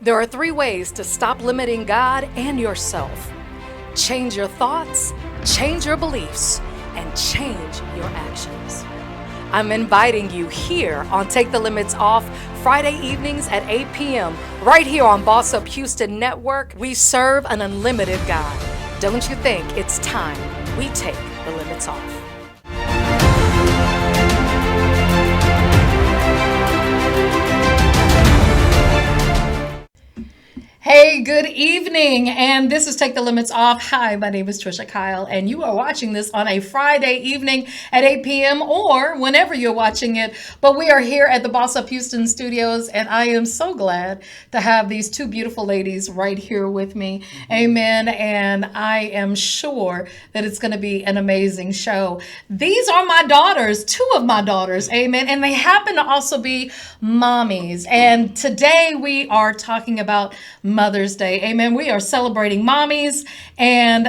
There are 3 ways to stop limiting God and yourself. Change your thoughts, change your beliefs, and change your actions. I'm inviting you here on Take the Limits Off, Friday evenings at 8 p.m. right here on Boss Up Houston Network. We serve an unlimited God. Don't you think it's time we take the limits off? Hey, good evening, and this is Take the Limits Off. Hi, my name is Tricia Kyle, and you are watching this on a Friday evening at 8 p.m. or whenever you're watching it. But we are here at the Boss Up Houston studios, and I am so glad to have these 2 beautiful ladies right here with me. Amen, and I am sure that it's going to be an amazing show. These are my daughters, 2 of my daughters, amen, and they happen to also be mommies. And today we are talking about Mother's Day. Amen. We are celebrating mommies. And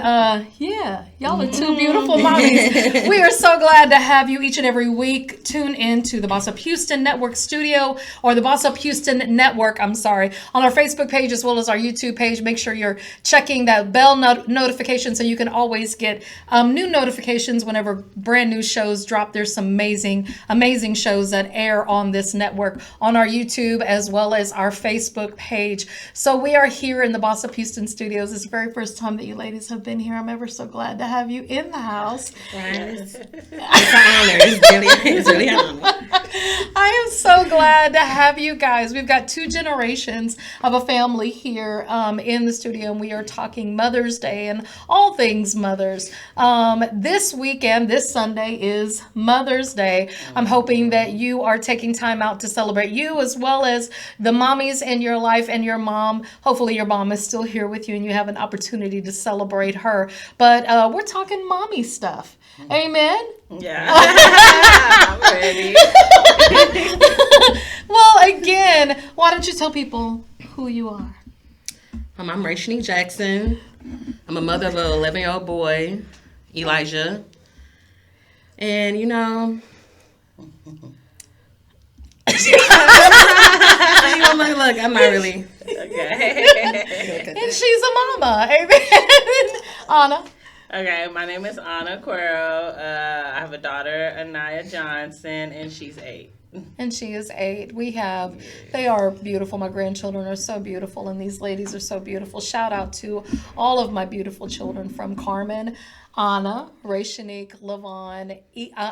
y'all are 2 beautiful mommies. We are so glad to have you each and every week tune in to the Boss Up Houston Network studio, or the Boss Up Houston Network, on our Facebook page as well as our YouTube page. Make sure you're checking that bell notification so you can always get new notifications whenever brand new shows drop. There's some amazing shows that air on this network on our YouTube as well as our Facebook page. So we are here in the Boss Up Houston studios. It's the very first time that you ladies have been here. I'm ever so glad to have you in the house. It's an honor. It's really an honor. I am so glad to have you guys. We've got 2 generations of a family here in the studio, and we are talking Mother's Day and all things mothers. This weekend, this Sunday, is Mother's Day. I'm hoping that you are taking time out to celebrate you as well as the mommies in your life and your mom. Hopefully your mom is still here with you and you have an opportunity to celebrate her. But we're talking mommy stuff. Amen? Yeah. I'm ready. Well, again, why don't you tell people who you are? I'm Rachel Jackson. I'm a mother of an 11-year-old boy, Elijah. And, look, I'm not really. Okay. And she's a mama. Amen. Anna. Okay, my name is Anna Quero. I have a daughter, Anaya Johnson, and she's 8. And she is 8. They are beautiful. My grandchildren are so beautiful, and these ladies are so beautiful. Shout out to all of my beautiful children, from Carmen, Anna, Rayshanique, Lavon,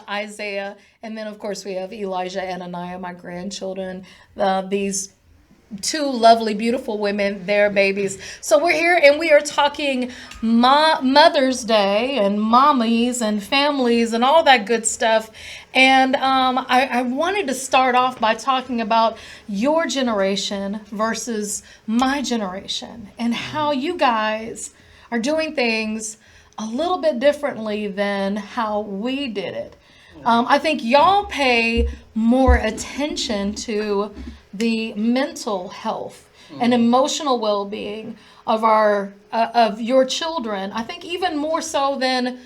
Isaiah, and then of course we have Elijah and Anaya, my grandchildren. These 2 lovely, beautiful women, their babies. So we're here and we are talking Mother's Day and mommies and families and all that good stuff. And I wanted to start off by talking about your generation versus my generation and how you guys are doing things a little bit differently than how we did it. I think y'all pay more attention to the mental health and emotional well-being of your children. I think even more so than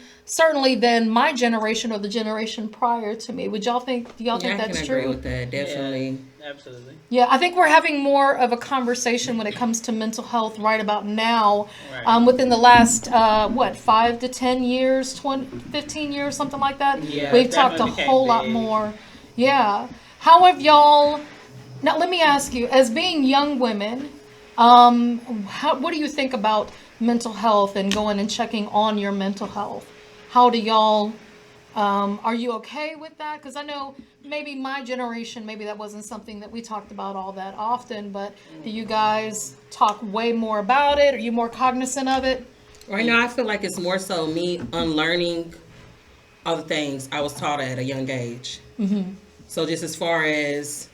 my generation or the generation prior to me. Do y'all think that's true? I can agree with that, definitely. Yeah, absolutely. Yeah, I think we're having more of a conversation when it comes to mental health right about now. Right. Within the last 5 to 10 years, 15 years, something like that. Yeah, We've talked a whole lot more. Yeah. How have y'all? Now, let me ask you, as being young women, what do you think about mental health and going and checking on your mental health? How do y'all, are you okay with that? Because I know maybe my generation, maybe that wasn't something that we talked about all that often, but do you guys talk way more about it? Are you more cognizant of it? Right now, I feel like it's more so me unlearning all the things I was taught at a young age. Mm-hmm. So just as far as,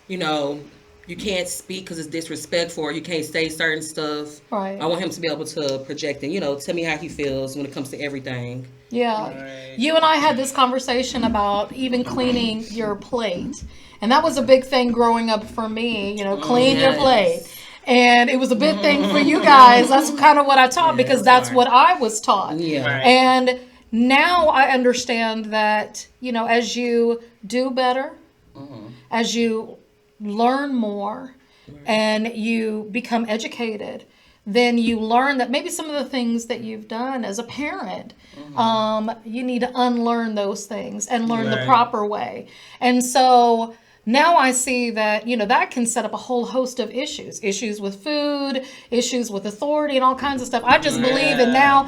you can't speak because it's disrespectful, or you can't say certain stuff. Right. I want him to be able to project and, tell me how he feels when it comes to everything. Yeah. Right. You and I had this conversation about even cleaning your plate. And that was a big thing growing up for me, clean your plate. And it was a big thing for you guys. That's kind of what I taught because that's what I was taught. Yeah. Right. And now I understand that, as you do better, as you learn more, and you become educated, then you learn that maybe some of the things that you've done as a parent, you need to unlearn those things and learn the Right. proper way. And so now I see that, that can set up a whole host of issues with food, issues with authority, and all kinds of stuff. I just believe in now,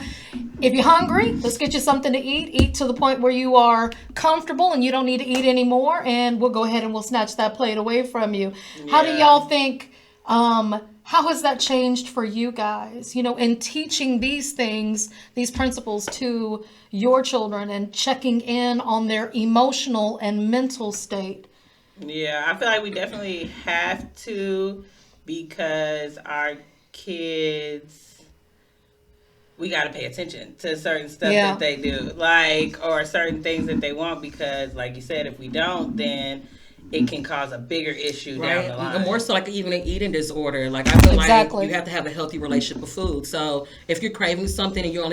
if you're hungry, let's get you something to eat to the point where you are comfortable and you don't need to eat anymore, and we'll go ahead and we'll snatch that plate away from you. How do y'all think, how has that changed for you guys, in teaching these things, these principles to your children and checking in on their emotional and mental state? Yeah, I feel like we definitely have to, because our kids, we got to pay attention to certain stuff that they do, or certain things that they want, because like you said, if we don't, then it can cause a bigger issue down the line. And more so like even an eating disorder. Like I feel like you have to have a healthy relationship with food. So if you're craving something and you're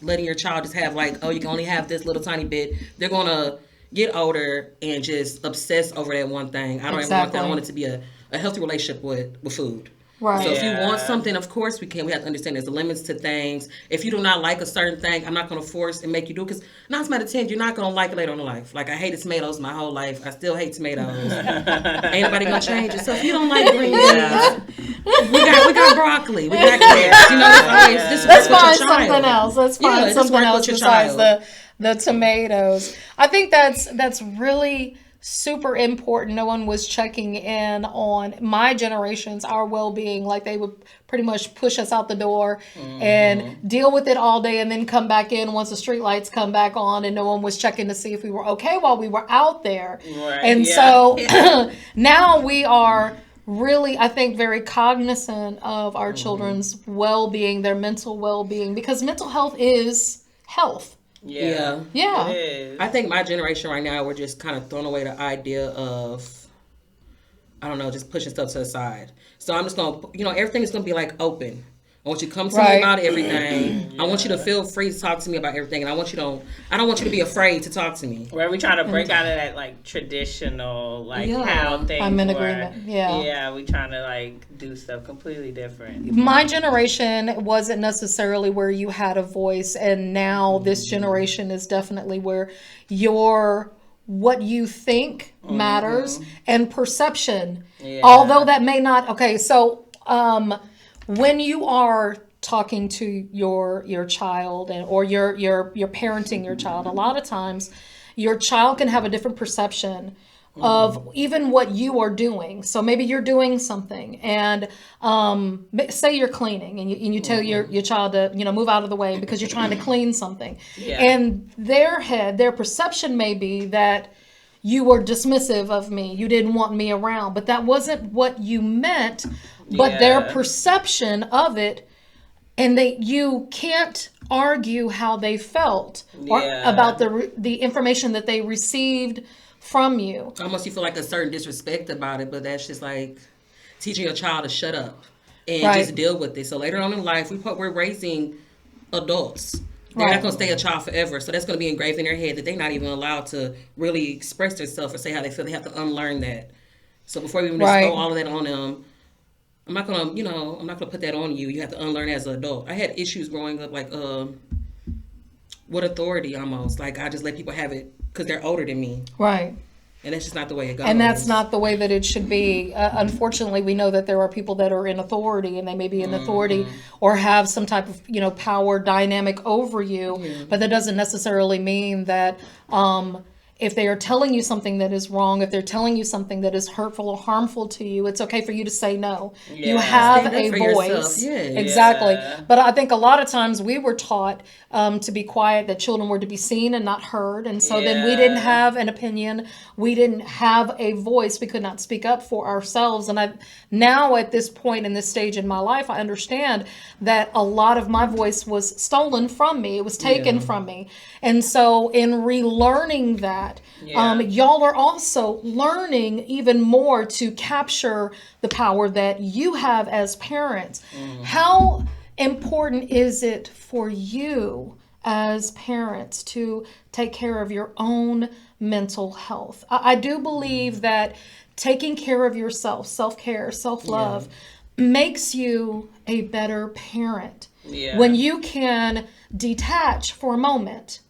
letting your child just have like, oh, you can only have this little tiny bit, they're gonna get older and just obsess over that one thing. I don't ever want that. I want it to be a healthy relationship with food. Right. So if you want something, of course we can. We have to understand there's limits to things. If you do not like a certain thing, I'm not going to force and make you do it. Because 9 times out of 10, you're not going to like it later on in life. Like I hated tomatoes my whole life. I still hate tomatoes. Ain't nobody going to change it. So if you don't like green beans, we got broccoli. We got carrots. Let's find something else. Let's find something else besides the tomatoes. I think that's really super important. No one was checking in on my generations, our well-being. Like they would pretty much push us out the door and deal with it all day and then come back in once the street lights come back on, and no one was checking to see if we were okay while we were out there. And so now we are really, I think, very cognizant of our children's well-being, their mental well-being, because mental health is health. Yeah. I think my generation right now, we're just kind of throwing away the idea of, I don't know, just pushing stuff to the side. So I'm just going to, everything is going to be like open. I want you to come to me about everything. I want you to feel free to talk to me about everything. And I don't want you to be afraid to talk to me. Where we trying to break out of that like traditional, how things I'm in work. agreement. Yeah, we trying to do stuff completely different. My generation wasn't necessarily where you had a voice, and now this generation is definitely where what you think matters and perception. Although that may not. Okay, so when you are talking to your child or you're parenting your child, a lot of times your child can have a different perception of even what you are doing. So maybe you're doing something, and say you're cleaning, and you tell your child to move out of the way because you're trying to clean something, and their perception may be that you were dismissive of me, you didn't want me around, but that wasn't what you meant. But their perception of it, and you can't argue how they felt or about the information that they received from you. Almost you feel like a certain disrespect about it, but that's just like teaching your child to shut up and just deal with it. So later on in life, we're raising adults. They're not going to stay a child forever. So that's going to be engraved in their head that they're not even allowed to really express themselves or say how they feel. They have to unlearn that. So before we even just throw all of that on them, I'm not gonna put that on you. You have to unlearn as an adult. I had issues growing up, like with authority almost. Like I just let people have it because they're older than me. Right. And that's just not the way it goes. And that's not the way that it should be. Unfortunately, we know that there are people that are in authority, and they may be in authority or have some type of power dynamic over you. But that doesn't necessarily mean that if they are telling you something that is wrong, if they're telling you something that is hurtful or harmful to you, it's okay for you to say no. You have a voice. Exactly. But I think a lot of times we were taught to be quiet, that children were to be seen and not heard. And so then we didn't have an opinion. We didn't have a voice. We could not speak up for ourselves. And now at this point in this stage in my life, I understand that a lot of my voice was stolen from me. It was taken from me. And so in relearning that, y'all are also learning even more to capture the power that you have as parents. How important is it for you as parents to take care of your own mental health. I do believe that taking care of yourself, self-care, self-love, makes you a better parent. Yeah. When you can detach for a moment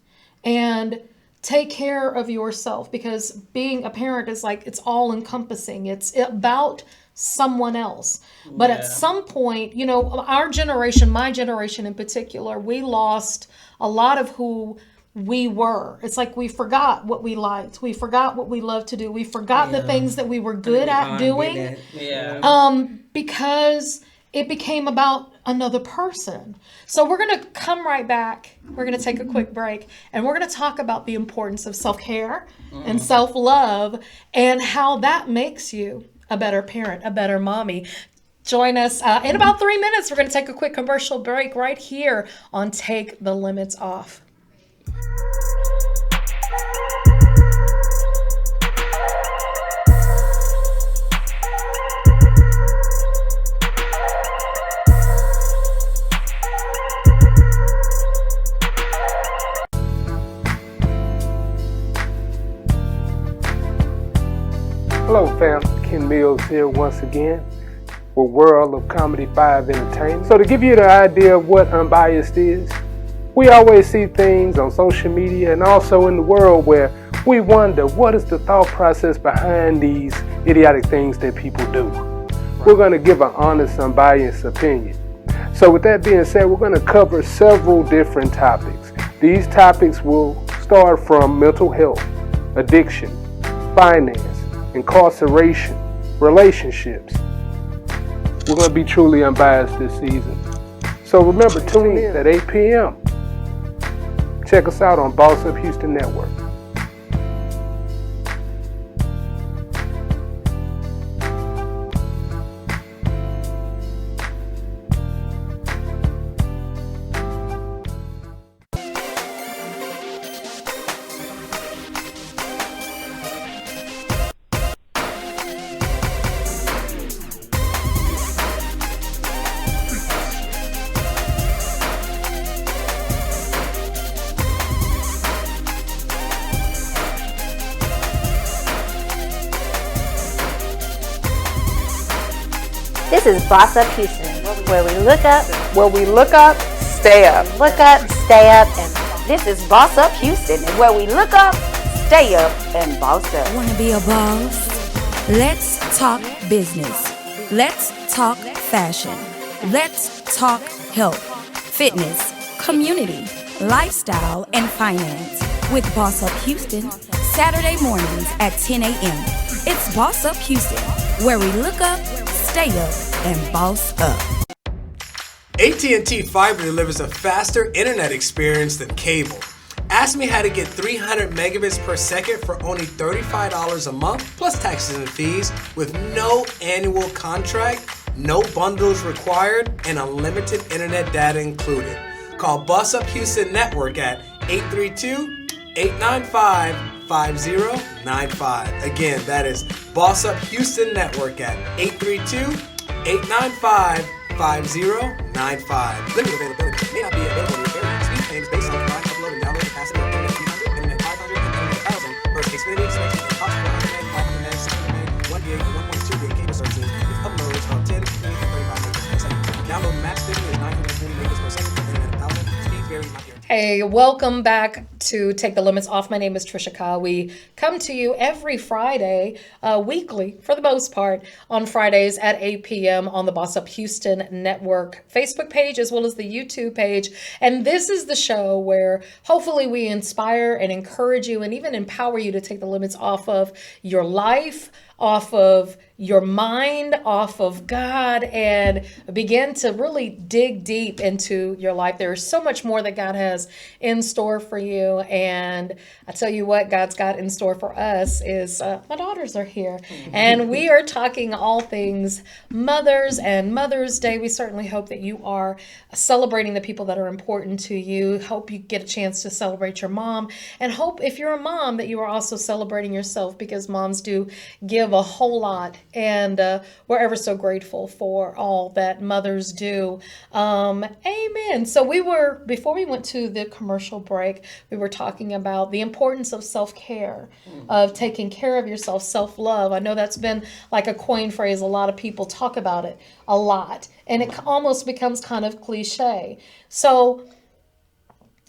and take care of yourself, because being a parent is like, it's all encompassing. It's about someone else. But at some point, you know, our generation, my generation in particular, we lost a lot of who we were. It's like we forgot what we liked. We forgot what we loved to do. We forgot the things that we were good at doing. Because it became about another person. So we're going to come right back. We're going to take a quick break, and we're going to talk about the importance of self-care and self-love and how that makes you a better parent, a better mommy. Join us in about 3 minutes. We're going to take a quick commercial break right here on Take the Limits Off. Hello fam, Ken Mills here once again with World of Comedy 5 Entertainment. So to give you the idea of what unbiased is, we always see things on social media and also in the world where we wonder what is the thought process behind these idiotic things that people do. We're going to give an honest, unbiased opinion. So with that being said, we're going to cover several different topics. These topics will start from mental health, addiction, finance, incarceration, relationships. We're going to be truly unbiased this season. So remember, tune in at 8 p.m. Check us out on Boss Up Houston Network. This is Boss Up Houston, where we look up, stay up. look up, stay up, and this is Boss Up Houston, where we look up, stay up, and boss up. Want to be a boss? Let's talk business. Let's talk fashion. Let's talk health, fitness, community, lifestyle, and finance with Boss Up Houston, Saturday mornings at 10 a.m. It's Boss Up Houston, where we look up, stay up, and boss up. AT&T Fiber delivers a faster internet experience than cable. Ask me how to get 300 megabits per second for only $35 a month, plus taxes and fees, with no annual contract, no bundles required, and unlimited internet data included. Call Boss Up Houston Network at 832-895-5095. Again, that is Boss Up Houston Network at 832-895-5095. Limited availability may not be available in your area. Speed claims based on combined upload and download capacity of internet 300, internet 500, and internet 1000 versus Xfinity, Spectrum, and Cox 400 meg, 500 meg, 600 meg, 1 gig, and 1.2 gig cable services with uploads of 10, 20, and 35 megabits per second. Download max speed is 920 megabits per second for internet 1000. Speed vary, not guaranteed. Hey, welcome back to Take the Limits Off. My name is Tricia. We come to you every Friday, weekly for the most part, on Fridays at 8 p.m. on the Boss Up Houston Network Facebook page as well as the YouTube page. And this is the show where hopefully we inspire and encourage you and even empower you to take the limits off of your life, off of your mind, off of God, and begin to really dig deep into your life. There is so much more that God has in store for you. you. And I tell you what God's got in store for us is my daughters are here. And we are talking all things mothers and Mother's Day. We certainly hope that you are celebrating the people that are important to you. Hope you get a chance to celebrate your mom. And hope if you're a mom that you are also celebrating yourself, because moms do give a whole lot. And we're ever so grateful for all that mothers do. Amen. So before we went to the commercial break, we were talking about the importance of self-care, of taking care of yourself, self-love. I know that's been like a coin phrase. A lot of people talk about it a lot, and it almost becomes kind of cliche. So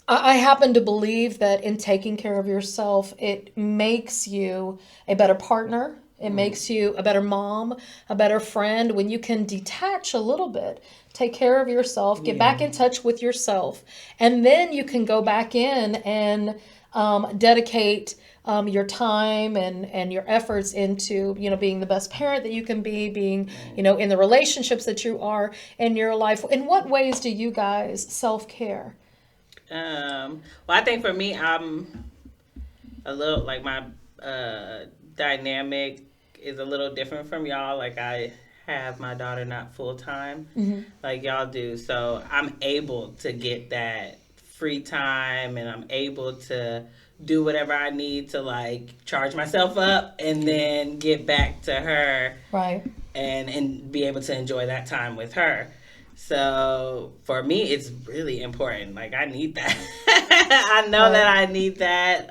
I happen to believe that in taking care of yourself, it makes you a better partner. It makes you a better mom, a better friend, when you can detach a little bit, take care of yourself, get back in touch with yourself, and then you can go back in and dedicate your time and your efforts into, being the best parent that you can be, being, in the relationships that you are in your life. In what ways do you guys self-care? Well, I think for me, I'm a little like my dynamic is a little different from y'all. Like, I have my daughter not full time like y'all do, so I'm able to get that free time, and I'm able to do whatever I need to, like, charge myself up and then get back to her, right, and be able to enjoy that time with her. So for me, it's really important. Like, I need that. I know that I need that.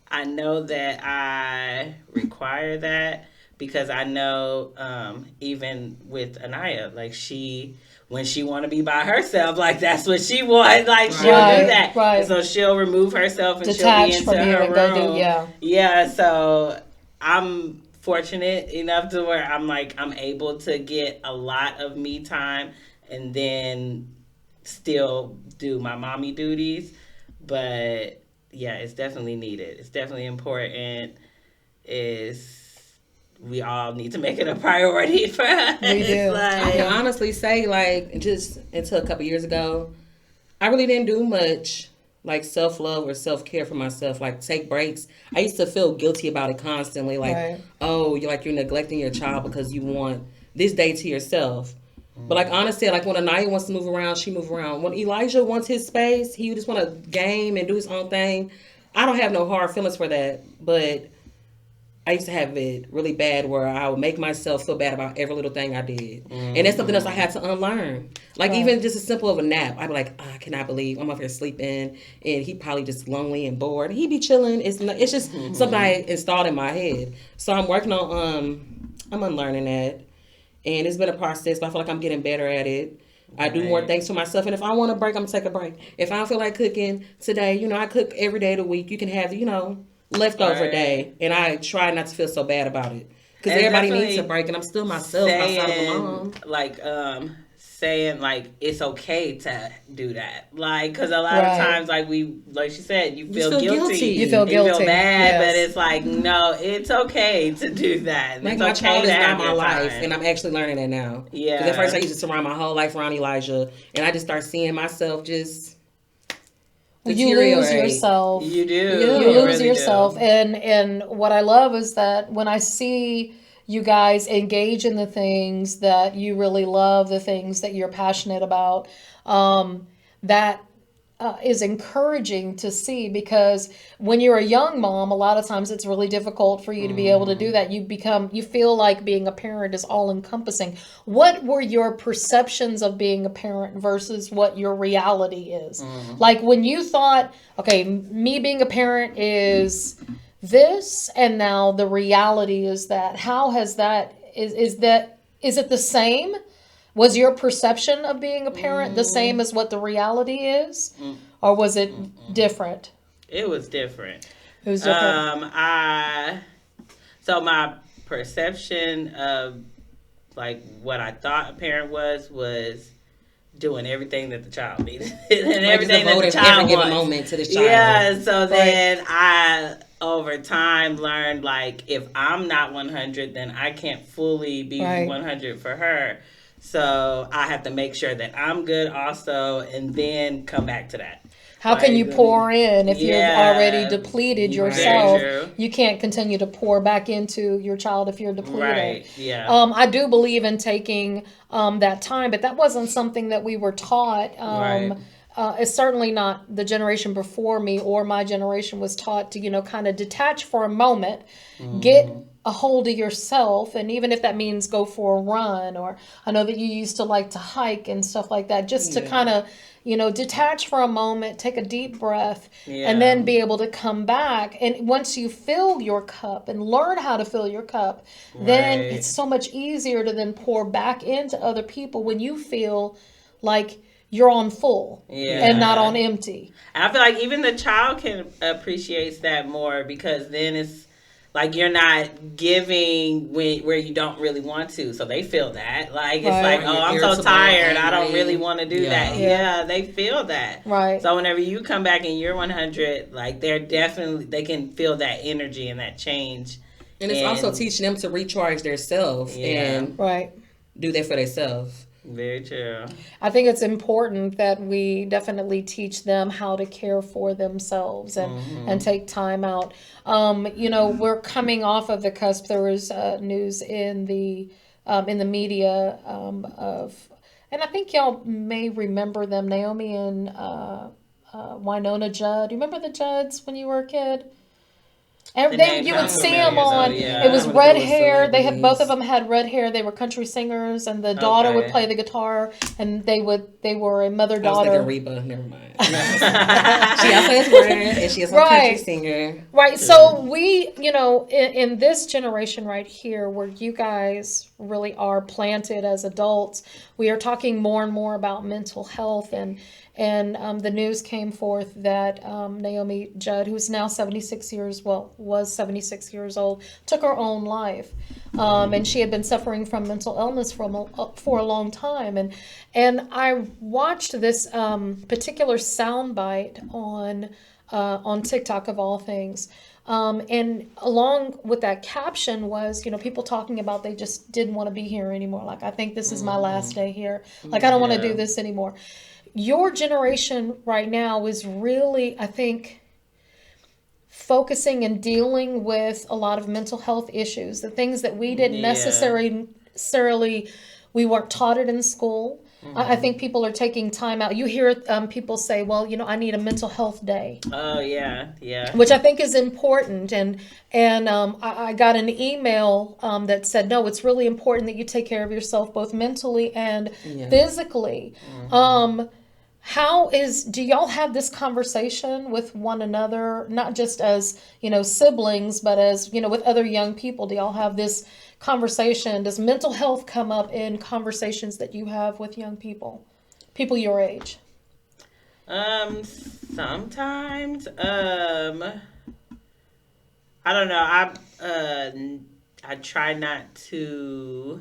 I know that I require that, because I know even with Anaya, like, when she want to be by herself, like, that's what she wants. Like, she'll do that. Right. And so she'll remove herself and detach she'll be from into you her and room. go do, Yeah, so I'm fortunate enough to where I'm able to get a lot of me time and then still do my mommy duties. But yeah, it's definitely needed. It's definitely important. We all need to make it a priority for us. We do. I can honestly say, like, just until a couple years ago, I really didn't do much, like, self-love or self-care for myself, like, take breaks. I used to feel guilty about it constantly, like, you're neglecting your child because you want this day to yourself. But, like, honestly, like, when Anaya wants to move around, she move around. When Elijah wants his space, he just want to game and do his own thing. I don't have no hard feelings for that, but I used to have it really bad where I would make myself feel bad about every little thing I did. And that's something else I had to unlearn. Like, even just as simple of a nap, I'd be like, I cannot believe I'm up here sleeping, and he probably just lonely and bored. He'd be chilling. It's just something I installed in my head. So I'm working on, I'm unlearning that. And it's been a process, but I feel like I'm getting better at it. I do more things for myself. And if I want a break, I'm going to take a break. If I don't feel like cooking today, I cook every day of the week. You can have, leftover day. And I try not to feel so bad about it. Because everybody needs a break, and I'm still myself outside of a mom. Like, saying, like, it's okay to do that. Like, because a lot of times, like she said, you feel guilty. You feel guilty. You feel bad, but it's like, no, it's okay to do that. Like, it's my okay child is not my your life, time. and I'm actually learning that now. Yeah. Because at first I used to surround my whole life around Elijah, and I just start seeing myself just you lose yourself. You do. You lose yourself. Do. And what I love is that when I see you guys engage in the things that you really love, the things that you're passionate about, that is encouraging to see, because when you're a young mom, a lot of times it's really difficult for you to be able to do that. You feel like being a parent is all encompassing. What were your perceptions of being a parent versus what your reality is? Like, when you thought, okay, me being a parent is this, and now the reality is that, how has that, is it the same? Was your perception of being a parent the same as what the reality is? Or was it different? It was different. It was different. So my perception of, like, what I thought a parent was doing everything that the child needed and everything that the child every given moment to this child. Yeah, so then I over time learned, like, if I'm not 100, then I can't fully be 100 for her. So I have to make sure that I'm good also, and then come back to that. How can you pour in if you've already depleted yourself? You can't continue to pour back into your child if you're depleted. Right. Yeah. I do believe in taking that time, but that wasn't something that we were taught. It's certainly not the generation before me or my generation was taught to, kind of detach for a moment, get a hold of yourself. And even if that means go for a run, or I know that you used to like to hike and stuff like that, just to kind of, detach for a moment, take a deep breath, and then be able to come back. And once you fill your cup and learn how to fill your cup, then it's so much easier to then pour back into other people when you feel like you're on full and not on empty. And I feel like even the child can appreciate that more, because then it's like you're not giving where you don't really want to. So they feel that. Like, it's like, oh, I'm so tired. I don't really want to do that. Yeah, they feel that. Right. So whenever you come back and you're 100, like, they can feel that energy and that change. And it's also teaching them to recharge themselves and do that for themselves. Very true. I think it's important that we definitely teach them how to care for themselves and take time out. We're coming off of the cusp. There was news in the media and I think y'all may remember them, Naomi and Winona Judd. You remember the Judds when you were a kid? And you would see them on. It was red hair. They had both of them had red hair. They were country singers, and the daughter would play the guitar, and they were a mother-daughter. I was thinking Reba. Never mind. She also is red, and she is a country singer. Right. So we, in this generation right here, where you guys really are planted as adults, we are talking more and more about mental health, and the news came forth that Naomi Judd, who's now was 76 years old, took her own life. And she had been suffering from mental illness for a long time. And I watched this particular soundbite on TikTok, of all things. And along with that caption was, people talking about they just didn't want to be here anymore. Like, I think this is my last day here. Like, I don't want to do this anymore. Your generation right now is really, I think, focusing and dealing with a lot of mental health issues, the things that we didn't necessarily, we weren't taught it in school. I think people are taking time out. You hear people say, well, I need a mental health day. Oh, yeah, yeah. Which I think is important. And I got an email that said, no, it's really important that you take care of yourself, both mentally and physically. Do y'all have this conversation with one another, not just as, siblings, but as, with other young people? Do y'all have this conversation? Does mental health come up in conversations that you have with young people your age? Sometimes, I don't know. I try not to.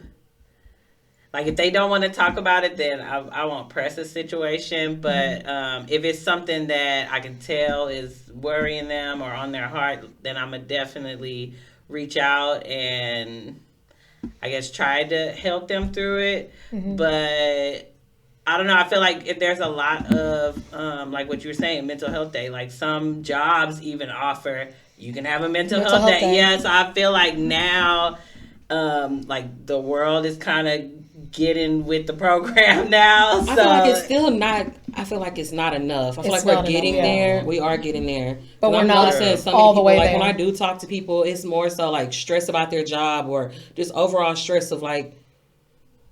Like, if they don't want to talk about it, then I won't press the situation. But if it's something that I can tell is worrying them or on their heart, then I'm going to definitely reach out and, I guess, try to help them through it. But I don't know. I feel like if there's a lot of, like what you were saying, mental health day, like some jobs even offer, you can have a mental health day. Yeah, so I feel like now, like the world is kind of getting with the program now. So. I feel like it's still not. I feel like it's not enough. I feel like we're getting there. We are getting there, but we're not all the way there. When I do talk to people, it's more so like stress about their job or just overall stress of like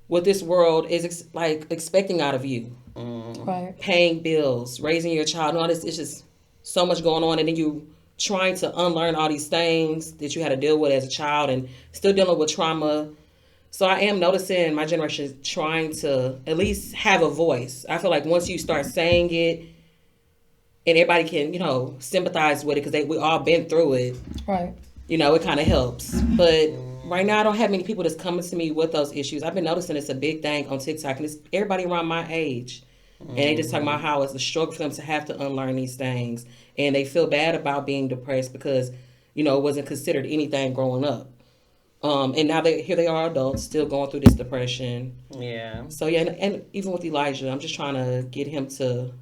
what this world is like expecting out of you. Right. Paying bills, raising your child, and all this. It's just so much going on, and then you trying to unlearn all these things that you had to deal with as a child, and still dealing with trauma. So I am noticing my generation is trying to at least have a voice. I feel like once you start saying it, and everybody can, sympathize with it because we all been through it. Right. It kind of helps. But right now I don't have many people that's coming to me with those issues. I've been noticing it's a big thing on TikTok, and it's everybody around my age. And they just talking about how it's a struggle for them to have to unlearn these things. And they feel bad about being depressed because, it wasn't considered anything growing up. And now here they are adults still going through this depression. Yeah. So, yeah, and even with Elijah, I'm just trying to get him to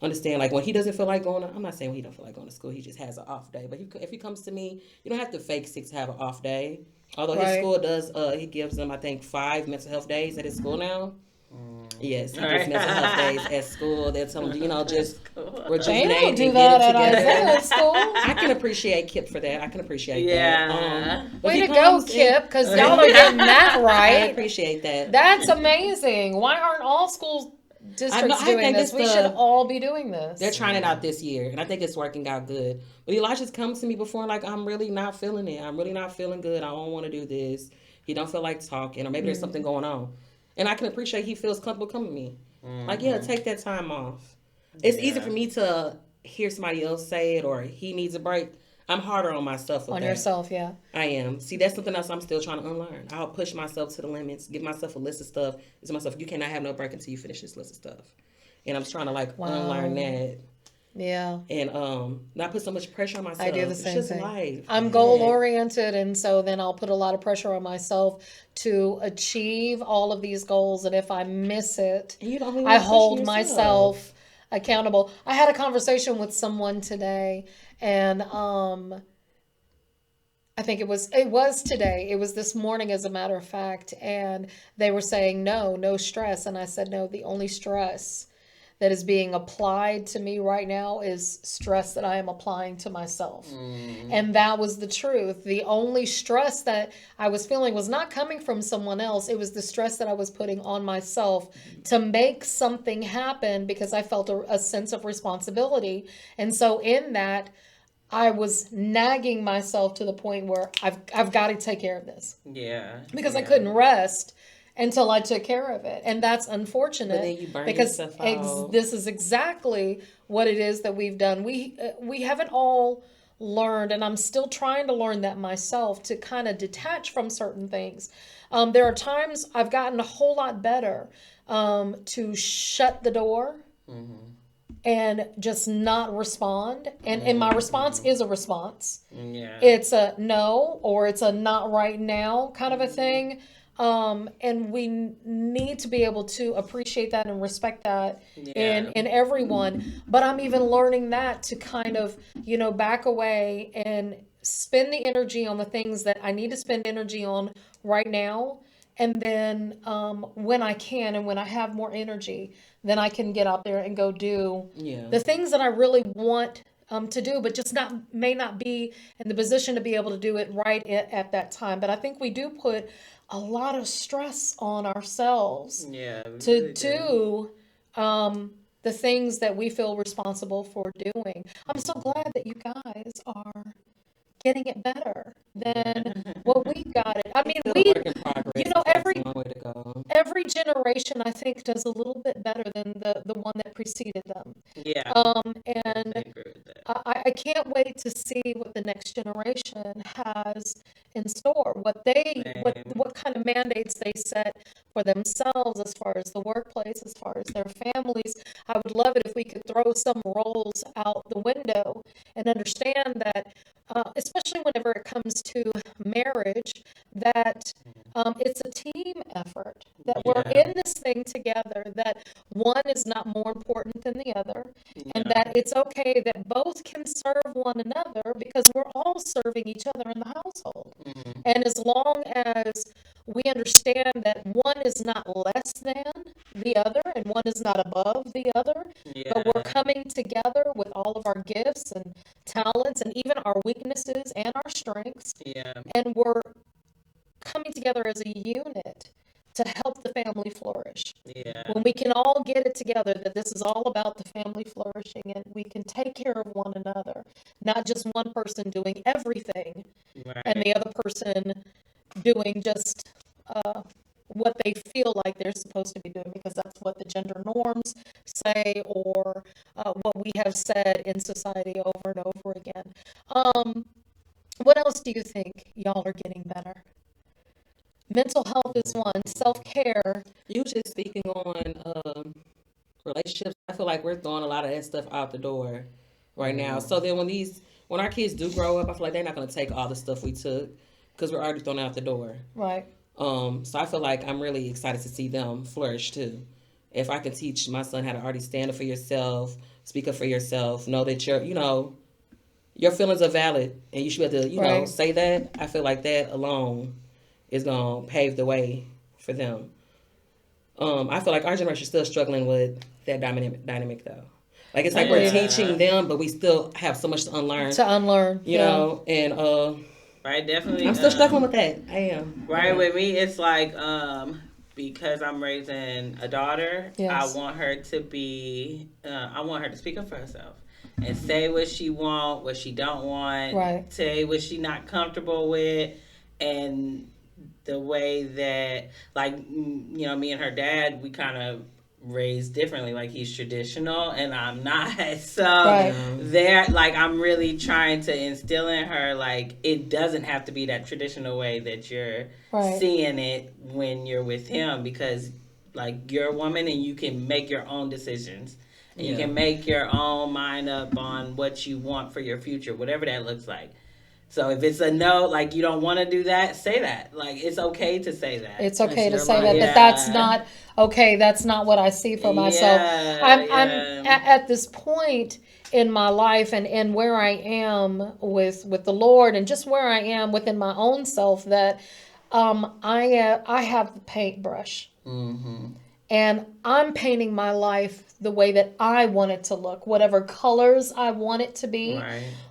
understand, like when he doesn't feel like going to, I'm not saying when he don't feel like going to school, he just has an off day. But if he comes to me, you don't have to fake sick to have an off day. Although his school does, he gives them, I think, 5 mental health days at his school now. Yes, he gets mental health days at school. They'll tell him, just rejuvenate They don't and do get that it at together. Isaiah School. I can appreciate Kip for that. I can appreciate that. Way to go, Kip, because y'all are getting that I right. appreciate that. That's amazing. Why aren't all school districts doing this? We should all be doing this. They're trying it out this year, and I think it's working out good. But Elijah's come to me before, like, I'm really not feeling it. I'm really not feeling good. I don't want to do this. He don't feel like talking, or maybe there's something going on. And I can appreciate he feels comfortable coming to me. Like, take that time off. It's easy for me to hear somebody else say it, or he needs a break. I'm harder on myself with that. Yourself, yeah. I am. See, that's something else I'm still trying to unlearn. I'll push myself to the limits, give myself a list of stuff. It's myself, you cannot have no break until you finish this list of stuff. And I'm just trying to, like, unlearn that. Yeah. And not put so much pressure on myself. I do the same thing. Life. I'm goal oriented, and so then I'll put a lot of pressure on myself to achieve all of these goals. And if I miss it, I hold myself accountable. I had a conversation with someone today, and I think it was today. It was this morning, as a matter of fact, and they were saying no stress, and I said no. The only stress that is being applied to me right now is stress that I am applying to myself. And that was the truth. The only stress that I was feeling was not coming from someone else. It was the stress that I was putting on myself to make something happen, because I felt a sense of responsibility. And so in that, I was nagging myself to the point where I've got to take care of this. Yeah. Because I couldn't rest until I took care of it. And that's unfortunate, but then you burn because yourself out. This is exactly what it is that we've done. We haven't all learned, and I'm still trying to learn that myself, to kind of detach from certain things. There are times I've gotten a whole lot better to shut the door and just not respond. And my response is a response. Yeah. It's a no, or it's a not right now kind of a thing. And we need to be able to appreciate that and respect that in everyone. But I'm even learning that to kind of, back away and spend the energy on the things that I need to spend energy on right now. And then when I can, and when I have more energy, then I can get out there and go do the things that I really want to do, but just may not be in the position to be able to do it right at that time. But I think we do put a lot of stress on ourselves to do the things that we feel responsible for doing. I'm so glad that you guys are getting it better than what we got it. I mean, every generation, I think, does a little bit better than the one that preceded them. Yeah. And I can't wait to see what the next generation has in store, what kind of mandates they set for themselves as far as the workplace, as far as their families. I would love it if we could throw some roles out the window and understand that, especially whenever it comes to marriage, that it's a team effort, that we're in this thing together, that one is not more important than the other, and that it's okay that both can serve one another, because we're all serving each other in the household. And as long as we understand that one is not less than the other and one is not above the other, but we're coming together with all of our gifts and talents and even our weaknesses and our strengths, and we're coming together as a unit to help the family flourish. When we can all get it together, that this is all about the family flourishing, and we can take care of one another, not just one person doing everything and the other person doing just what they feel like they're supposed to be doing, because that's what the gender norms say, or what we have said in society over and over again. What else do you think y'all are getting better? Mental health is one. Self-care. You just speaking on relationships. I feel like we're throwing a lot of that stuff out the door right now. So then when our kids do grow up, I feel like they're not going to take all the stuff we took, because we're already throwing it out the door. Right. So I feel like I'm really excited to see them flourish too. If I can teach my son how to already stand up for yourself, speak up for yourself. Know that your feelings are valid, and you should be able to, Right. say that. I feel like that alone is going to pave the way for them. I feel like our generation is still struggling with that dynamic though. Like, it's like we're teaching them, but we still have so much to unlearn. You know, and right, definitely. I'm still struggling with that. I am. Right, with me, it's like, because I'm raising a daughter, Yes. I want her to be, I want her to speak up for herself and say what she want, what she don't want, Right. say what she not comfortable with, and the way that, like, me and her dad, we kind of raised differently. Like, he's traditional and I'm not. So I'm really trying to instill in her, like, it doesn't have to be that traditional way that you're seeing it when you're with him, because, like, you're a woman and you can make your own decisions. And you can make your own mind up on what you want for your future, whatever that looks like. So if it's a no, like, you don't want to do that, say that. Like, it's okay to say that. It's okay to say that, but that's not okay. That's not what I see for myself. I'm at this point in my life and where I am with the Lord, and just where I am within my own self, that I have the paintbrush. Mm-hmm. And I'm painting my life the way that I want it to look, whatever colors I want it to be,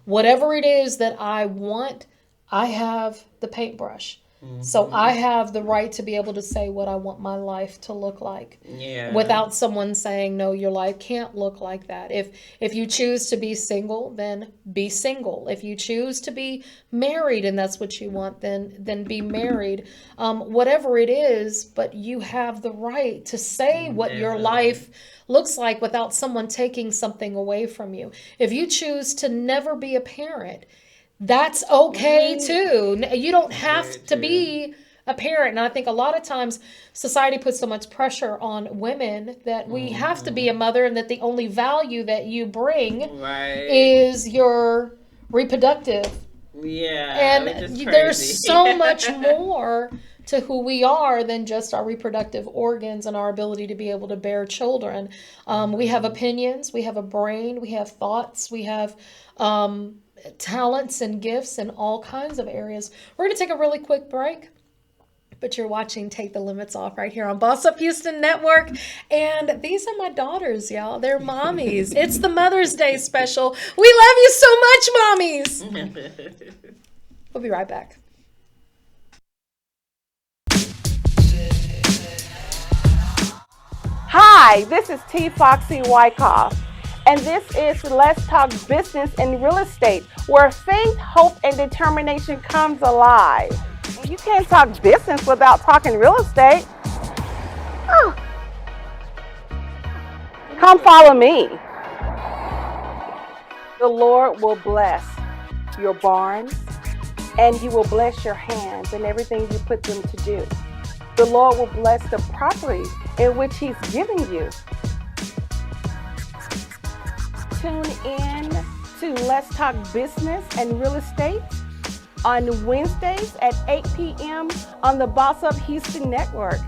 whatever it is that I want, I have the paintbrush. Mm-hmm. So I have the right to be able to say what I want my life to look like, without someone saying, no, your life can't look like that. If you choose to be single, then be single. If you choose to be married and that's what you want, then be married. Whatever it is, but you have the right to say what your life looks like without someone taking something away from you. If you choose to never be a parent, that's okay too. You don't have to be a parent. And I think a lot of times society puts so much pressure on women that we have to be a mother, and that the only value that you bring is your reproductive. Yeah. And there's so much more to who we are than just our reproductive organs and our ability to be able to bear children. We have opinions, we have a brain, we have thoughts, we have talents and gifts in all kinds of areas. We're going to take a really quick break, but you're watching Take the Limits Off right here on Boss Up Houston Network. And these are my daughters, y'all. They're mommies. It's the Mother's Day special. We love you so much, mommies. We'll be right back. Hi, this is T. Foxy Wyckoff, and this is Let's Talk Business and Real Estate, where faith, hope, and determination comes alive. You can't talk business without talking real estate. Come follow me. The Lord will bless your barns, and He will bless your hands and everything you put them to do. The Lord will bless the property in which He's giving you. Tune in to Let's Talk Business and Real Estate on Wednesdays at 8 p.m. on the Boss Up Houston Network.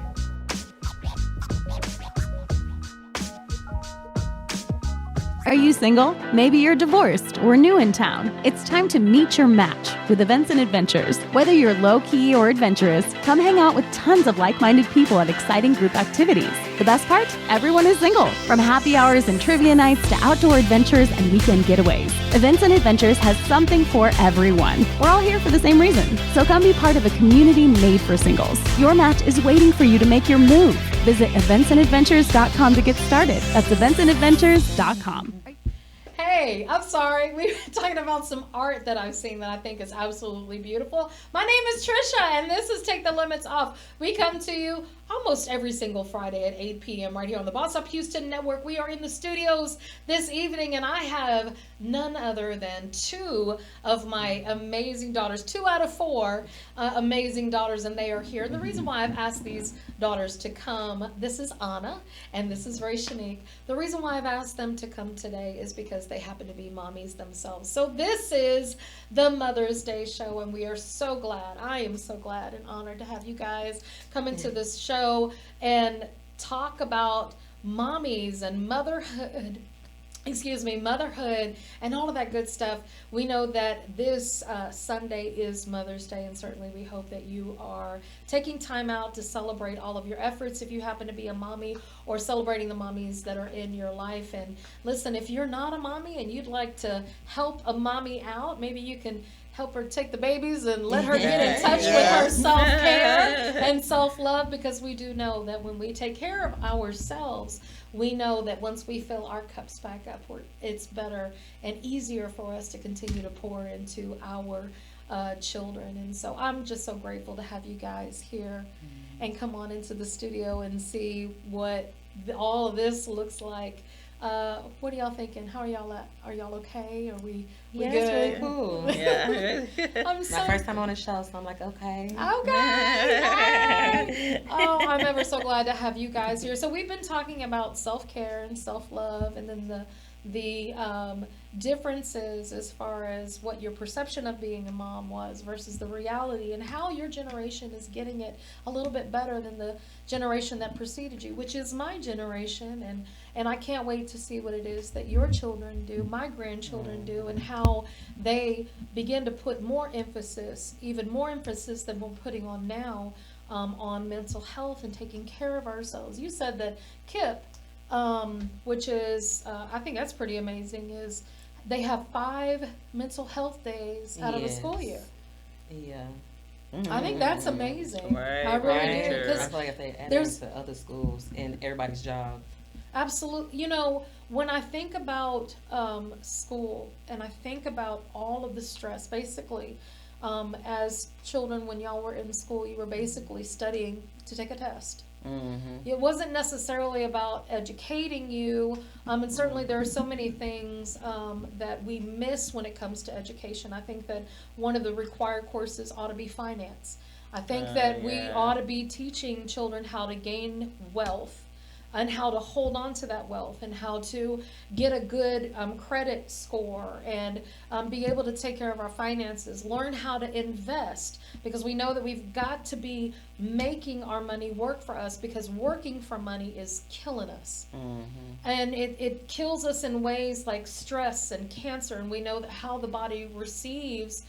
Are you single? Maybe you're divorced or new in town. It's time to meet your match with Events and Adventures. Whether you're low-key or adventurous, come hang out with tons of like-minded people at exciting group activities. The best part? Everyone is single. From happy hours and trivia nights to outdoor adventures and weekend getaways, Events and Adventures has something for everyone. We're all here for the same reason. So come be part of a community made for singles. Your match is waiting for you to make your move. Visit eventsandadventures.com to get started. That's eventsandadventures.com. Hey, I'm sorry. We were talking about some art that I've seen that I think is absolutely beautiful. My name is Tricia, and this is Take the Limits Off. We come to you almost every single Friday at 8 p.m. right here on the Boss Up Houston Network. We are in the studios this evening, and I have none other than two of my amazing daughters, 2 out of 4 amazing daughters, and they are here. And the reason why I've asked these daughters to come, this is Anna, and this is Shanique. The reason why I've asked them to come today is because they happen to be mommies themselves. So this is the Mother's Day show, and we are so glad, I am so glad and honored to have you guys come into this show and talk about mommies and motherhood motherhood and all of that good stuff. We know that this Sunday is Mother's Day, and certainly we hope that you are taking time out to celebrate all of your efforts if you happen to be a mommy, or celebrating the mommies that are in your life. And listen, if you're not a mommy and you'd like to help a mommy out, maybe you can help her take the babies and let her get in touch with her self-care and self-love, because we do know that when we take care of ourselves, we know that once we fill our cups back up, it's better and easier for us to continue to pour into our children. And so I'm just so grateful to have you guys here and come on into the studio and see what all of this looks like. What are y'all thinking? How are y'all at? Are y'all okay? Are we good? It's really cool. Yeah. I'm so, my first time on a show, so I'm like, okay. Okay. Oh, I'm ever so glad to have you guys here. So we've been talking about self-care and self-love, and then the differences as far as what your perception of being a mom was versus the reality, and how your generation is getting it a little bit better than the generation that preceded you, which is my generation. And I can't wait to see what it is that your children do, my grandchildren do, and how they begin to put more emphasis, even more emphasis than we're putting on now, on mental health and taking care of ourselves. You said that KIP, which is, I think that's pretty amazing, is they have 5 mental health days out of the school year. Yeah. I think that's amazing. Right, I really do. I 'Cause feel like if they add there's- it to other schools and everybody's job. Absolutely. You know, when I think about school, and I think about all of the stress, basically, as children, when y'all were in school, you were basically studying to take a test. It wasn't necessarily about educating you, and certainly there are so many things that we miss when it comes to education. I think that one of the required courses ought to be finance. I think that we ought to be teaching children how to gain wealth, and how to hold on to that wealth, and how to get a good credit score, and be able to take care of our finances, learn how to invest, because we know that we've got to be making our money work for us, because working for money is killing us. And it kills us in ways like stress and cancer, and we know that how the body receives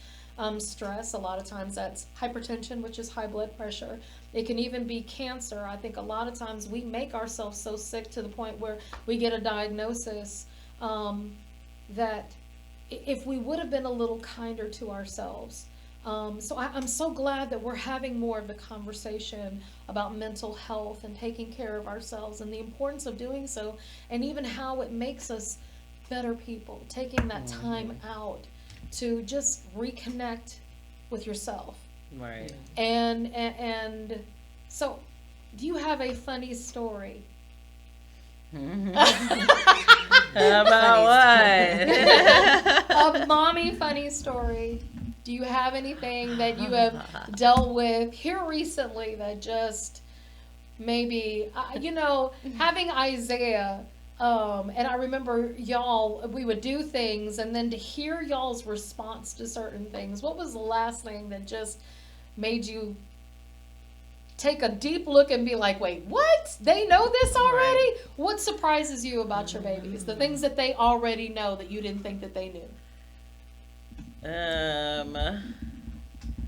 stress. A lot of times that's hypertension, which is high blood pressure. It can even be cancer. I think a lot of times we make ourselves so sick to the point where we get a diagnosis that if we would have been a little kinder to ourselves. So I'm so glad that we're having more of the conversation about mental health and taking care of ourselves, and the importance of doing so, and even how it makes us better people, taking that time out to just reconnect with yourself. Right. And so, do you have a funny story? About what? A mommy funny story. Do you have anything that you have dealt with here recently that just maybe, having Isaiah, and I remember y'all, we would do things, and then to hear y'all's response to certain things, what was the last thing that just made you take a deep look and be like, wait, what? They know this already? Right. What surprises you about your babies? The things that they already know that you didn't think that they knew?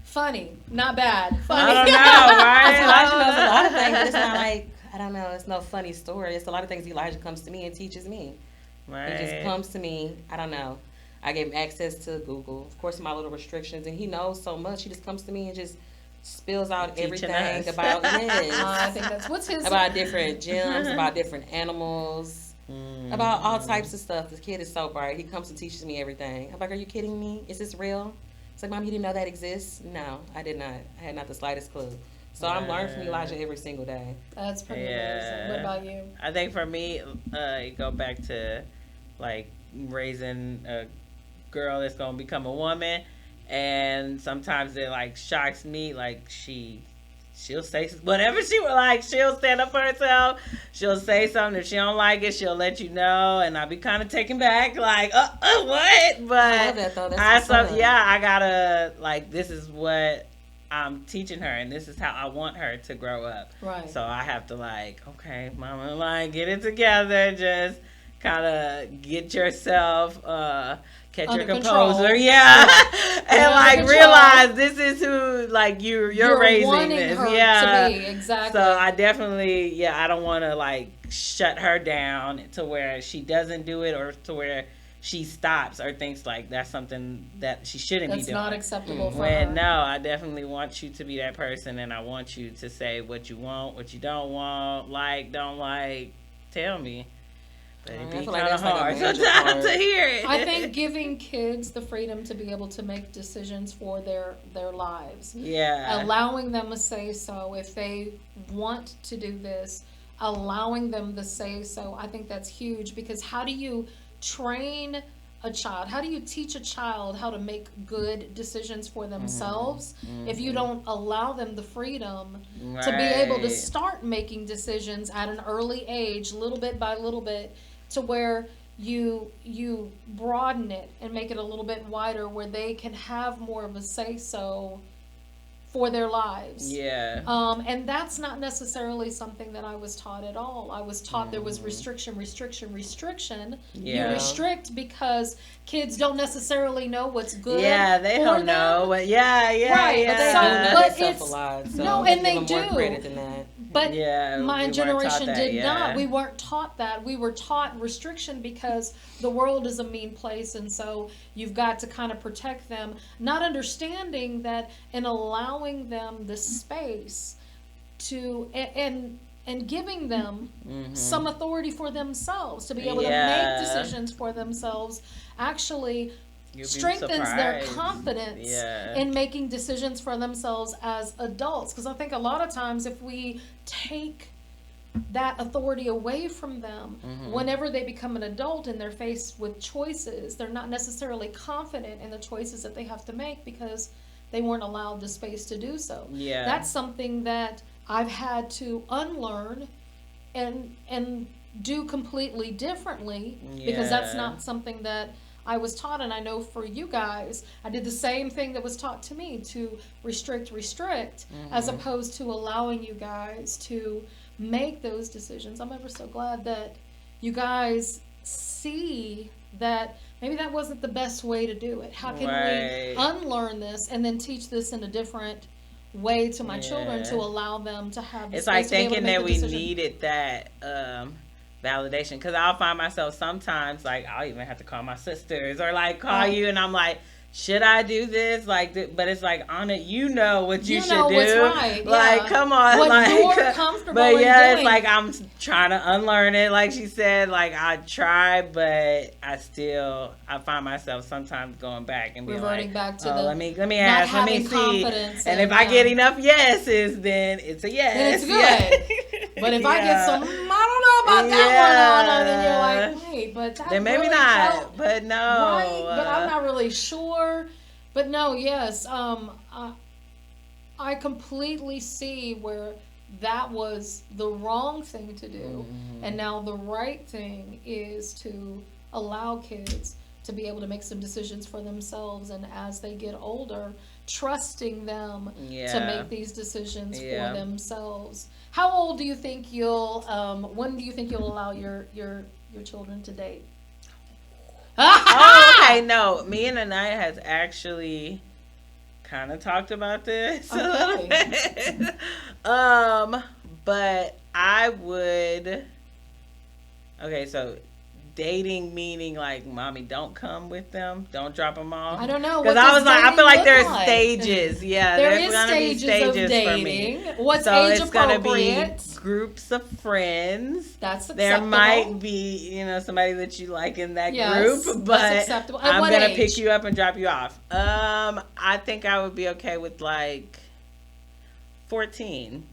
Funny, not bad. Funny. I don't know, right? Elijah knows a lot of things, but it's not like, I don't know, it's no funny story. It's a lot of things Elijah comes to me and teaches me. Right. He just comes to me, I don't know. I gave him access to Google, of course, my little restrictions, and he knows so much. He just comes to me and just spills out everything about I think that's what's his about different gyms, about different animals, about all types of stuff. This kid is so bright. He comes and teaches me everything. I'm like, are you kidding me? Is this real? It's like, Mom, you didn't know that exists? No, I did not. I had not the slightest clue. So I'm learning from Elijah every single day. That's pretty amazing. What about you? I think for me, go back to like raising a girl that's gonna become a woman. And sometimes it like shocks me, like she'll say whatever she would like. She'll stand up for herself. She'll say something. If she don't like it, she'll let you know. And I'll be kind of taken back, like, what? But I love that though. That's I gotta like, this is what I'm teaching her, and this is how I want her to grow up. Right. So I have to like, okay, Mama, like, get it together. Just kind of get yourself, catch Under your control. composure, and like control. realize this is who like you're raising wanting this, her yeah. to be, exactly. So I definitely, I don't want to like shut her down to where she doesn't do it or to where she stops or thinks like that's something that she shouldn't be doing. That's not acceptable for When her. no, I definitely want you to be that person, and I want you to say what you want, what you don't want, like, don't like, tell me. But it'd be kind of hard sometimes to hear it. I think giving kids the freedom to be able to make decisions for their lives. Yeah. Allowing them to say so if they want to do this, allowing them to say so. I think that's huge, because how do you train a child? How do you teach a child how to make good decisions for themselves if you don't allow them the freedom to be able to start making decisions at an early age, little bit by little bit, to where you broaden it and make it a little bit wider, where they can have more of a say so for their lives. Yeah. And that's not necessarily something that I was taught at all. I was taught there was restriction. Yeah. You restrict because kids don't necessarily know what's good. Yeah, they for don't them. know. But yeah. Right, But they So, do know but themselves it's- a lot. So no, give and they them do. more credit than that. But Yeah, we my weren't generation taught that, did yeah. not. We weren't taught that. We were taught restriction because the world is a mean place, and so you've got to kind of protect them, not understanding that in allowing them the space to and giving them some authority for themselves to be able to Yeah. make decisions for themselves actually You'd be strengthens their surprised. confidence Yeah. in making decisions for themselves as adults. Because I think a lot of times if we take that authority away from them, whenever they become an adult and they're faced with choices, they're not necessarily confident in the choices that they have to make because they weren't allowed the space to do so. Yeah. That's something that I've had to unlearn and do completely differently, because that's Yeah. not something that I was taught. And I know for you guys, I did the same thing that was taught to me, to restrict, as opposed to allowing you guys to make those decisions. I'm ever so glad that you guys see that maybe that wasn't the best way to do it. How can Right. we unlearn this and then teach this in a different way to my children Yeah. to allow them to have the It's space like to be able to thinking make that the we decision. needed that validation, because I'll find myself sometimes like I'll even have to call my sisters or like call you, and I'm like, should I do this? Like, but it's like, Anna, you know what you should know do. what's right, Like, yeah. come on, What like, you're comfortable but in yeah, doing. it's like I'm trying to unlearn it. Like she said, like I try, but I find myself sometimes going back and being Reverting like, back to oh, the let me not ask, let me having see, confidence and in if I get them. enough yeses, then it's a yes. Then it's good. Yeah. But if I get Yeah. some, I don't know about that one, then you're like, wait, but that Then maybe really not, felt but no. right, but I'm not really sure. But no, yes, I completely see where that was the wrong thing to do, and now the right thing is to allow kids to be able to make some decisions for themselves, and as they get older, trusting them to Yeah. make these decisions Yeah. for themselves. How old do you think you'll? When do you think you'll allow your children to date? Oh, okay. No, me and Anaya has actually kind of talked about this a little bit. But I would. Okay, so dating meaning like, mommy, don't come with them, don't drop them off. I don't know. Because What I does was like, I feel dating like look there's like? stages. Yeah, There there's is gonna be stages of stages for me. dating. What's so age it's gonna appropriate? be groups of friends. That's There acceptable. might be, somebody that you like in that Yes, group, that's but acceptable. At I'm what gonna age? pick you up and drop you off. I think I would be okay with like 14,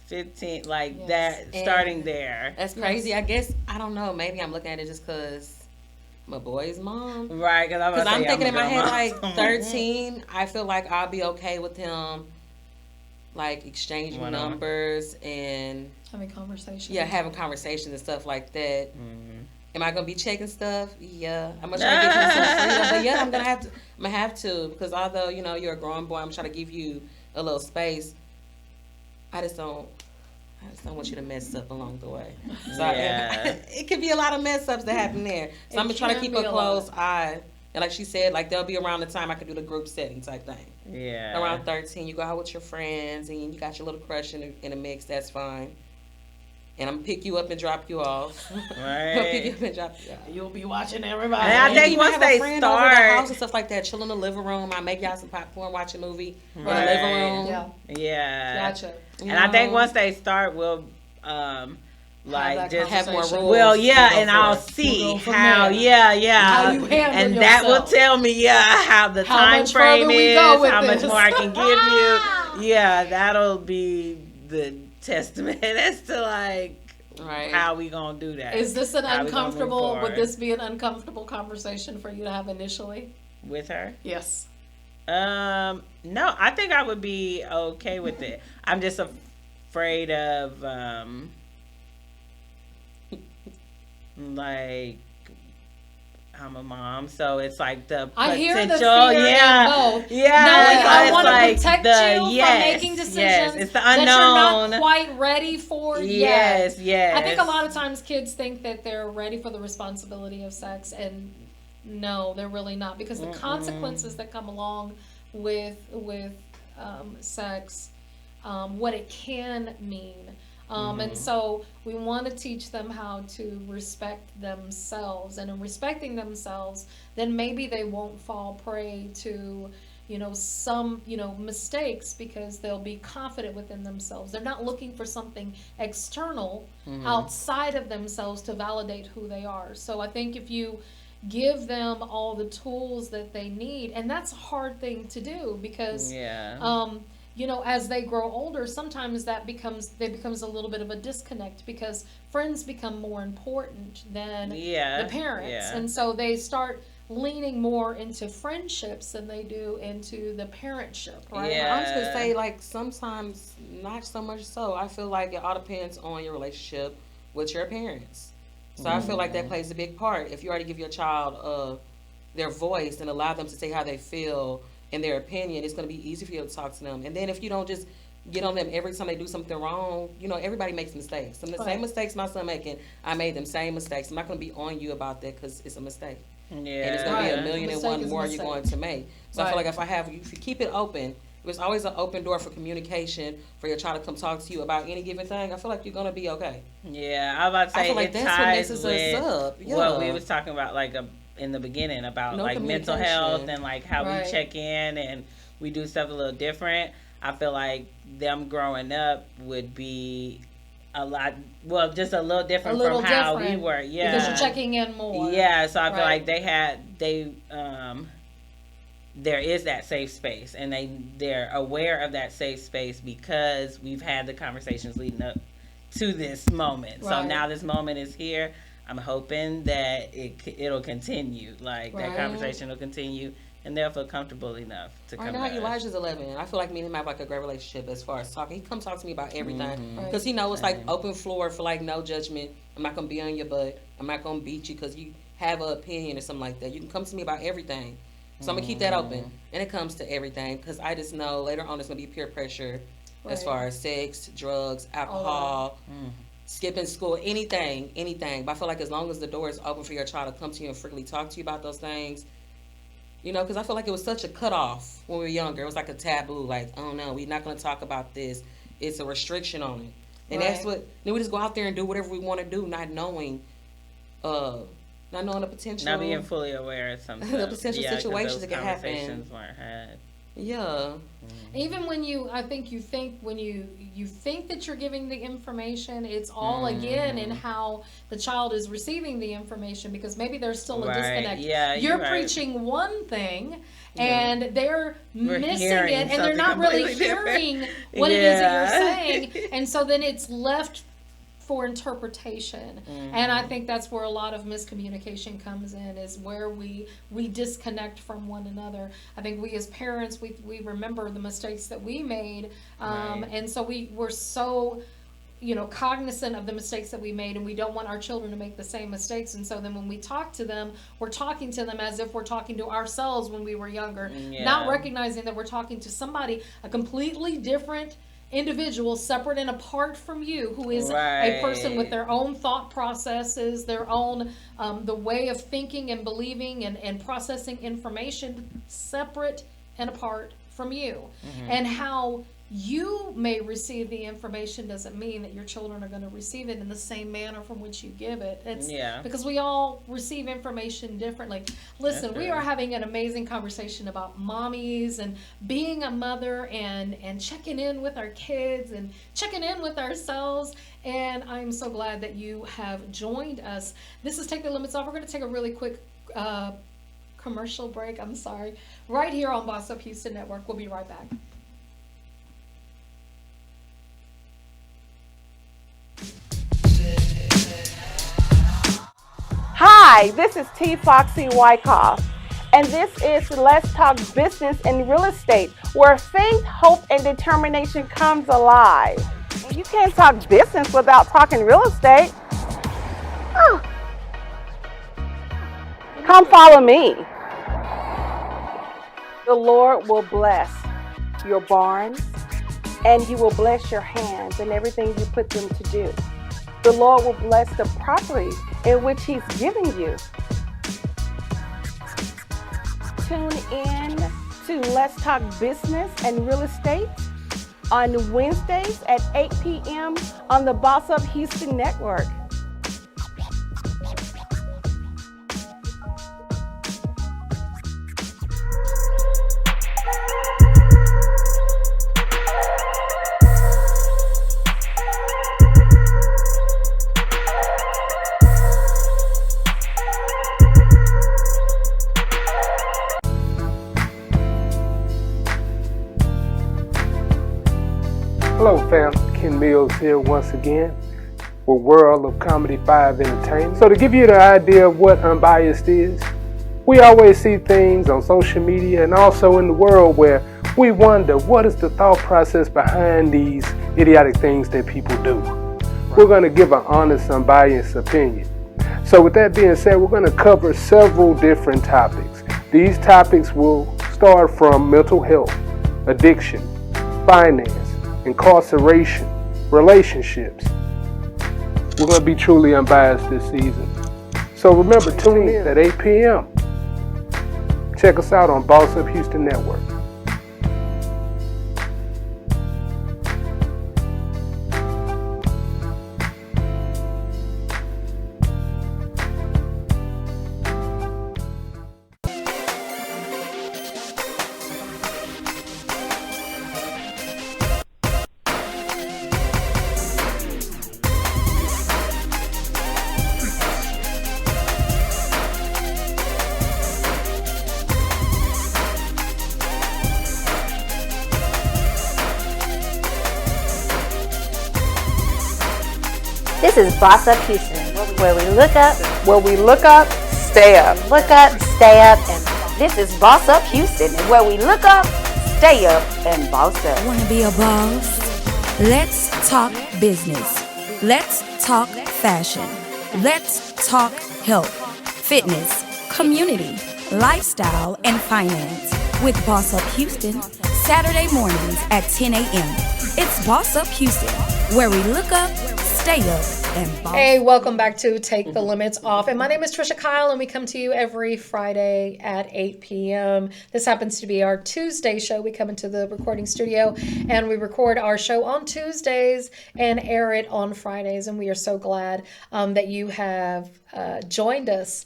15, like Yes. that, And starting there. That's crazy. I guess, I don't know. Maybe I'm looking at it just because my boy's mom. Right, because I'm thinking in my head, like like 13, I feel like I'll be okay with him, like exchanging Why not? numbers and Having conversations. having conversations and stuff like that. Mm-hmm. Am I gonna be checking stuff? Yeah. I'm gonna try to give him some freedom, but yeah, I'm gonna have to because although you're a grown boy, I'm trying to give you a little space. I I just don't want you to mess up along the way. So Yeah. it could be a lot of mess ups that happen there. So I'm gonna try to keep a close eye. And like she said, like they'll be around the time I could do the group setting type thing. Yeah. Around 13, you go out with your friends and you got your little crush in the mix. That's fine. And I'm gonna pick you up and drop you off. Right. I'll pick you up and drop you off. You'll be watching everybody. And And I think you once have they a friend over at the start, house and stuff like that, chill in the living room. I make y'all some popcorn, watch a movie in the Right. living room. Yeah. yeah. Gotcha. And I think once they start, we'll like that just have more conversation. rules. well, yeah, We'll and go I'll for it. see We'll go from how, there. yeah, How you handle and that will yourself. tell me, how the How time much frame further we is, go with how much this. more I can give you. Yeah, that'll be the testament as to like Right. how we gonna do that. Is this an How we gonna move uncomfortable? Would forward. this be an uncomfortable conversation for you to have initially? with her? Yes. No, I think I would be okay with it. I'm just afraid of like I'm a mom, so it's like the I hear the potential, fear yeah, in both. yeah. Knowing so I it's want to like protect you from making decisions Yes, it's the that unknown. you're not quite ready for yet. Yes, yes. I think a lot of times kids think that they're ready for the responsibility of sex, and no, they're really not, because the consequences that come along with sex, what it can mean. And so we want to teach them how to respect themselves, and in respecting themselves, then maybe they won't fall prey to, some, mistakes, because they'll be confident within themselves. They're not looking for something external outside of themselves to validate who they are. So I think if you give them all the tools that they need, and that's a hard thing to do, because as they grow older, sometimes there becomes a little bit of a disconnect, because friends become more important than the parents. And so they start leaning more into friendships than they do into the parentship, right? I was gonna say, like, sometimes not so much so. I feel like it all depends on your relationship with your parents. So I feel like that plays a big part. If you already give your child their voice and allow them to say how they feel and their opinion, it's going to be easy for you to talk to them. And then if you don't just get on them every time they do something wrong, everybody makes mistakes. Some of the same mistakes my son making, I made them same mistakes. I'm not going to be on you about that, because it's a mistake. And it's going to be a million and one more you're going to make. So I feel like if you keep it open, there's always an open door for communication for your child to come talk to you about any given thing. I feel like you're going to be okay. Yeah, I was about to say, I feel like it that's what ties messes with us up. Yeah. what we was talking about, like in the beginning, about like mental health and like how we check in and we do stuff a little different. I feel like them growing up would be just a little different from how we were. Yeah, because you're checking in more. Yeah, so I feel like there is that safe space, and they're aware of that safe space because we've had the conversations leading up to this moment. So now this moment is here. I'm hoping that it'll continue, that conversation will continue, and they'll feel comfortable enough to come. I know how Elijah's 11. I feel like me and him have like a great relationship as far as talking. He comes talk to me about everything, because he knows it's like open floor for like no judgment. I'm not gonna be on your butt. I'm not gonna beat you because you have an opinion or something like that. You can come to me about everything. So I'm gonna keep that open, and it comes to everything, because I just know later on there's gonna be peer pressure as far as sex, drugs, alcohol, skipping school, anything. But I feel like as long as the door is open for your child to come to you and freely talk to you about those things, because I feel like it was such a cutoff when we were younger. It was like a taboo, like, oh no, we're not gonna talk about this. It's a restriction on it, and that's what. Then we just go out there and do whatever we want to do, not knowing the potential. Not being fully aware of something. The potential situations that could happen. Conversations weren't had. Yeah. Even when you think that you're giving the information, it's all again in how the child is receiving the information, because maybe there's still a disconnect. Yeah, you're preaching one thing and they're missing it, and they're not really hearing what it is that you're saying, and so then it's left for interpretation. And I think that's where a lot of miscommunication comes in, is where we disconnect from one another. I think we as parents, we remember the mistakes that we made, and so we're so cognizant of the mistakes that we made, and we don't want our children to make the same mistakes. And so then when we talk to them, we're talking to them as if we're talking to ourselves when we were younger, not recognizing that we're talking to somebody, a completely different individual separate and apart from you, who is Right. a person with their own thought processes, their own the way of thinking and believing and processing information separate and apart from you. And how you may receive the information doesn't mean that your children are going to receive it in the same manner from which you give it. It's because we all receive information differently. Listen, we are having an amazing conversation about mommies and being a mother and checking in with our kids and checking in with ourselves. And I'm so glad that you have joined us. This is Take the Limits Off. We're going to take a really quick commercial break. I'm sorry. Right here on Boss Up Houston Network. We'll be right back. Hi, this is T. Foxy Wyckoff, and this is Let's Talk Business and Real Estate, where faith, hope, and determination comes alive. You can't talk business without talking real estate. Oh. Come follow me. The Lord will bless your barns, and you will bless your hands and everything you put them to do. The Lord will bless the property in which He's giving you. Tune in to Let's Talk Business and Real Estate on Wednesdays at 8 p.m. on the Boss Up Houston Network. Hello fam, Ken Mills here once again with World of Comedy 5 Entertainment. So to give you the idea of what unbiased is, we always see things on social media and also in the world where we wonder what is the thought process behind these idiotic things that people do. We're going to give an honest, unbiased opinion. So with that being said, we're going to cover several different topics. These topics will start from mental health, addiction, finance, incarceration, relationships. We're going to be truly unbiased this season. So remember, tune in at 8 p.m. Check us out on Boss Up Houston Network. This is Boss Up Houston, where we look up, Stay up. look up, stay up, and this is Boss Up Houston, where we look up, stay up, and boss up. Want to be a boss? Let's talk business. Let's talk fashion. Let's talk health, fitness, community, lifestyle, and finance with Boss Up Houston, Saturday mornings at 10 a.m. It's Boss Up Houston, where we look up, stay up, and boss. Hey, welcome back to Take the Limits Off. And my name is Tricia Kyle, and we come to you every Friday at 8 p.m. This happens to be our Tuesday show. We come into the recording studio, and we record our show on Tuesdays and air it on Fridays. And we are so glad that you have joined us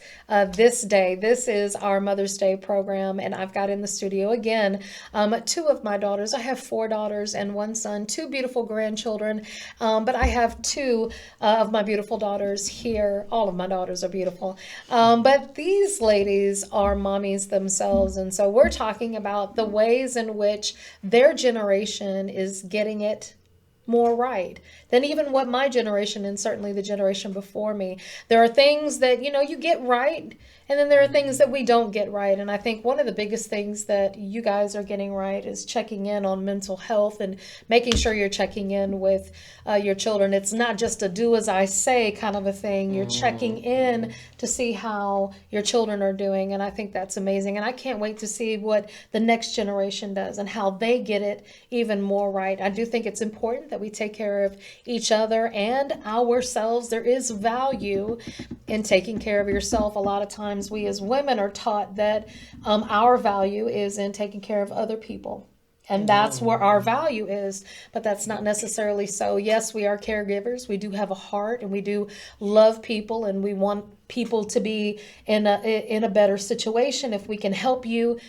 this day. This is our Mother's Day program, and I've got in the studio again two of my daughters. I have 4 daughters and 1 son, 2 beautiful grandchildren, but I have 2 of my beautiful daughters here. All of my daughters are beautiful, but these ladies are mommies themselves, and so we're talking about the ways in which their generation is getting it more right than even what my generation and certainly the generation before me. There are things that, you get right, and then there are things that we don't get right. And I think one of the biggest things that you guys are getting right is checking in on mental health and making sure you're checking in with your children. It's not just a do as I say kind of a thing. You're checking in to see how your children are doing. And I think that's amazing. And I can't wait to see what the next generation does and how they get it even more right. I do think it's important that we take care of each other and ourselves. There is value in taking care of yourself. A lot of times we as women are taught that our value is in taking care of other people. And that's where our value is, but that's not necessarily so. Yes, we are caregivers. We do have a heart, and we do love people, and we want people to be in a better situation. If we can help you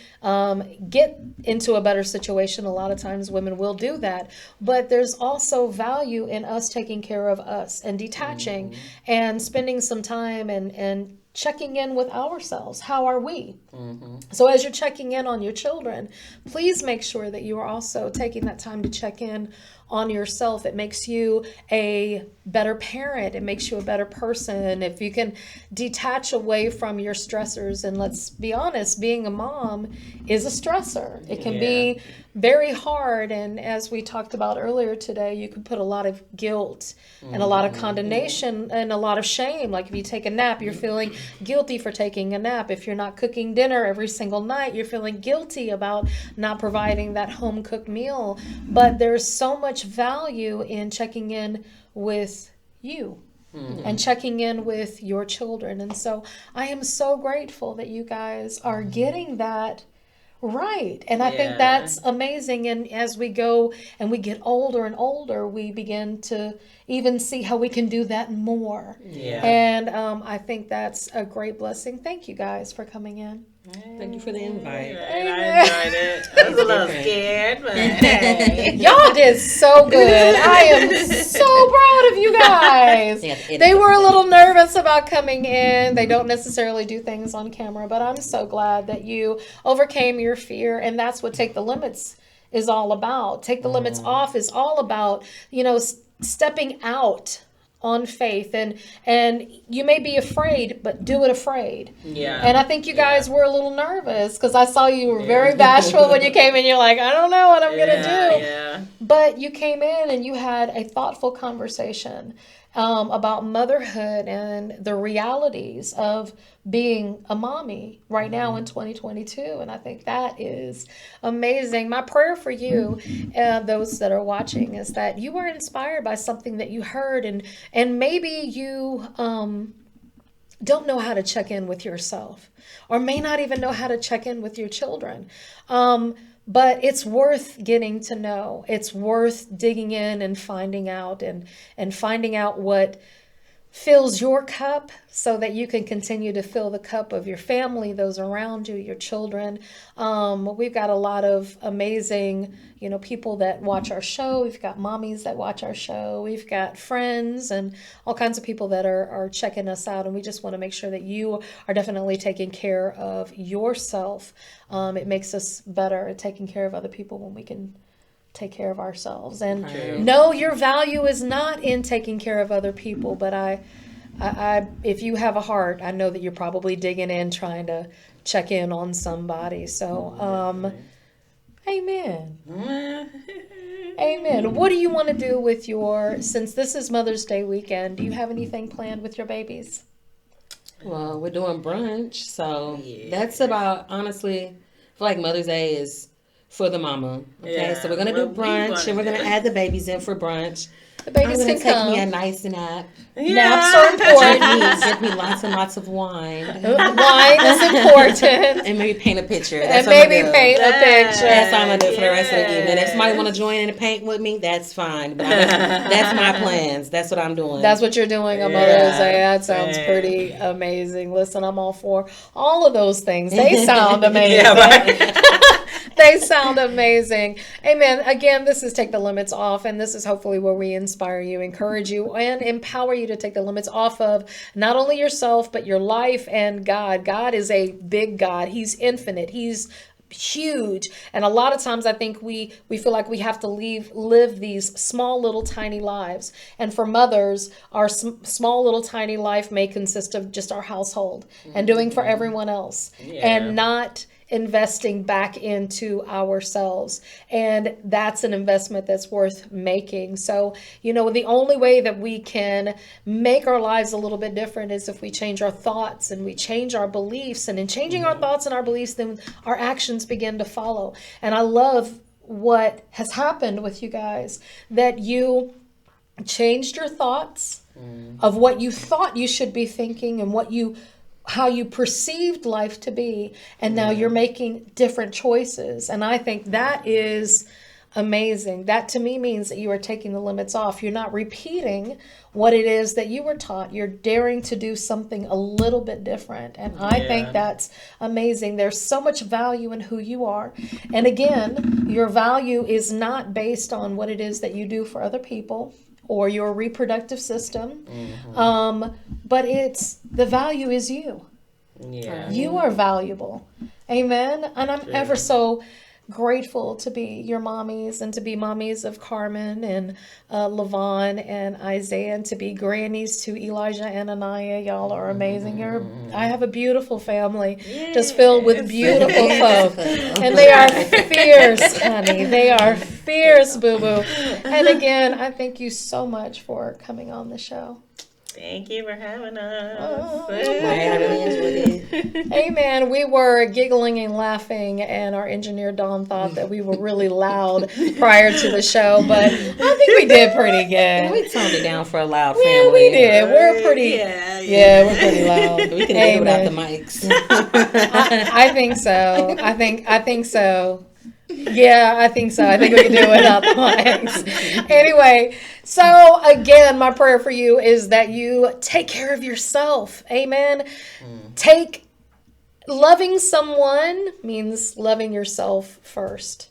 get into a better situation, a lot of times women will do that. But there's also value in us taking care of us and detaching and spending some time and checking in with ourselves. How are we? So as you're checking in on your children, please make sure that you are also taking that time to check in on yourself. It makes you a better parent. It makes you a better person. If you can detach away from your stressors, and let's be honest, being a mom is a stressor. It can be very hard. And as we talked about earlier today, you can put a lot of guilt and a lot of condemnation and a lot of shame. Like if you take a nap, you're feeling guilty for taking a nap. If you're not cooking dinner every single night, you're feeling guilty about not providing that home cooked meal. But there's so much value in checking in with you and checking in with your children. And so I am so grateful that you guys are getting that right. And I think that's amazing. And as we go and we get older and older, we begin to even see how we can do that more. And I think that's a great blessing. Thank you guys for coming in. Thank you for the invite. I enjoyed it. I was a little scared, but hey. Y'all did so good. I am so proud of you guys. They were a little nervous about coming in. They don't necessarily do things on camera, but I'm so glad that you overcame your fear. And that's what Take the Limits is all about. Take the Limits Off is all about, stepping out on faith, and you may be afraid, but do it afraid. And I think you guys were a little nervous because I saw you were very bashful when you came in. You're like, I don't know what I'm gonna do. But you came in and you had a thoughtful conversation about motherhood and the realities of being a mommy right now in 2022. And I think that is amazing. My prayer for you, those that are watching, is that you were inspired by something that you heard, and maybe you don't know how to check in with yourself, or may not even know how to check in with your children. But it's worth getting to know. It's worth digging in and finding out and finding out what fills your cup so that you can continue to fill the cup of your family, those around you, your children. We've got a lot of amazing, people that watch our show. We've got mommies that watch our show. We've got friends and all kinds of people that are checking us out. And we just want to make sure that you are definitely taking care of yourself. It makes us better at taking care of other people when we can take care of ourselves. And no, your value is not in taking care of other people, but I if you have a heart, I know that you're probably digging in trying to check in on somebody. So amen. Amen. What do you want to do with since this is Mother's Day weekend, do you have anything planned with your babies? Well, we're doing brunch, so that's about, honestly, I feel like Mother's Day is for the mama. Okay, so we're going to do brunch, and we're going to add the babies in for brunch. The babies I'm can gonna take come. me a nice nap. Naps are important. Give me lots and lots of wine. Wine is important. And maybe paint a picture. Paint a picture. That's all I'm going to do for the rest of the evening. If somebody want to join in and paint with me, that's fine. But that's my plans. That's what I'm doing. That's what you're doing on Mother's Day. That sounds pretty amazing. Listen, I'm all for all of those things. They sound amazing. They sound amazing. Amen. Again, this is Take the Limits Off, and this is hopefully where we inspire you, encourage you, and empower you to take the limits off of not only yourself, but your life and God. God is a big God. He's infinite. He's huge. And a lot of times I think we feel like we have to live these small little tiny lives. And for mothers, our small little tiny life may consist of just our household and doing for everyone else and not investing back into ourselves. And that's an investment that's worth making. So, the only way that we can make our lives a little bit different is if we change our thoughts and we change our beliefs. And in changing our thoughts and our beliefs, then our actions begin to follow. And I love what has happened with you guys, that you changed your thoughts of what you thought you should be thinking and how you perceived life to be, and now you're making different choices. And I think that is amazing. That to me means that you are taking the limits off. You're not repeating what it is that you were taught. You're daring to do something a little bit different. And I think that's amazing. There's so much value in who you are. And again, your value is not based on what it is that you do for other people or your reproductive system. But the value is you. Yeah. You are valuable. Amen. And I'm ever so grateful to be your mommies and to be mommies of Carmen and Lavon and Isaiah, and to be grannies to Elijah and Anaya. Y'all are amazing. I have a beautiful family, just filled with beautiful folk. And they are fierce, honey. They are fierce, boo-boo. And again, I thank you so much for coming on the show. Thank you for having us. Amen. We were giggling and laughing, and our engineer Dawn thought that we were really loud prior to the show, but I think we did pretty good. We toned it down for a loud family. Yeah, we did. We're pretty. We're pretty loud. We can do it without the mics. I think so. I think so. Yeah, I think so. I think we can do it without the mics. Anyway, so again, my prayer for you is that you take care of yourself. Amen. Loving someone means loving yourself first.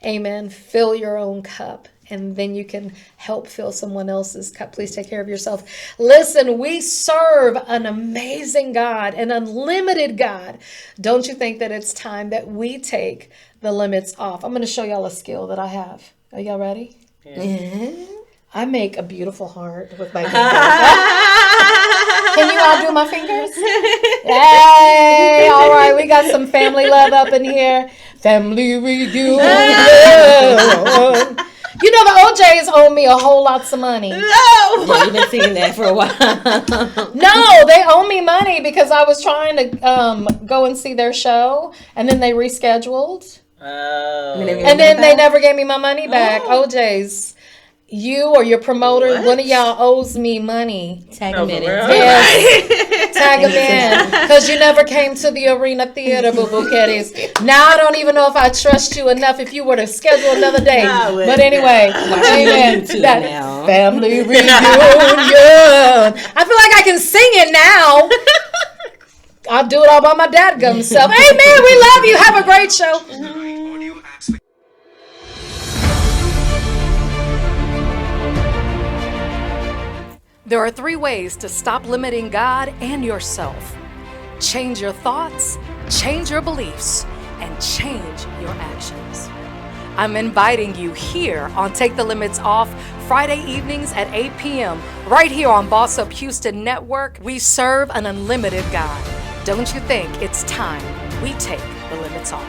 Amen. Fill your own cup, and then you can help fill someone else's cup. Please take care of yourself. Listen, we serve an amazing God, an unlimited God. Don't you think that it's time that we take the limits off? I'm going to show y'all a skill that I have. Are y'all ready? Yeah. I make a beautiful heart with my fingers. Can you all do my fingers? Hey, all right. We got some family love up in here. Family reunion. You know, the OJs owe me a whole lots of money. No! Yeah, you've been singing that for a while. No, they owe me money because I was trying to go and see their show, and then they rescheduled. Oh. And then they never gave me my money back. OJs. You or your promoter, one of y'all owes me money. Tag them in. Yes. Tag them in. Because you never came to the Arena Theater, boo-boo kitties. Now I don't even know if I trust you enough if you were to schedule another day. But anyway, amen. That family reunion. I feel like I can sing it now. I'll do it all by my dadgum self. Amen. We love you. Have a great show. There are 3 ways to stop limiting God and yourself. Change your thoughts, change your beliefs, and change your actions. I'm inviting you here on Take the Limits Off, Friday evenings at 8 p.m. right here on Boss Up Houston Network. We serve an unlimited God. Don't you think it's time we take the limits off?